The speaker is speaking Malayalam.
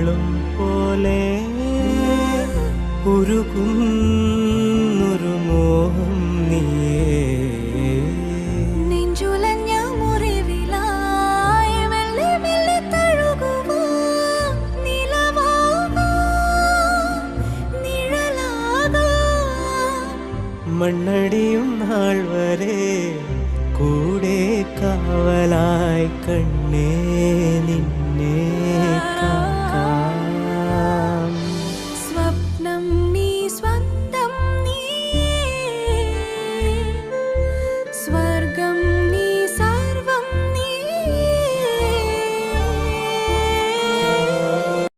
നാളും പോലെ ഉരുകുന്നൊരു മോഹം നീയേ നെഞ്ചുലഞ്ഞ മുറിവിലായി മെല്ലെ മെല്ലെ തഴുകുവാ നിലവാകാ നിഴലാകാ മണ്ണടിയും നാൾ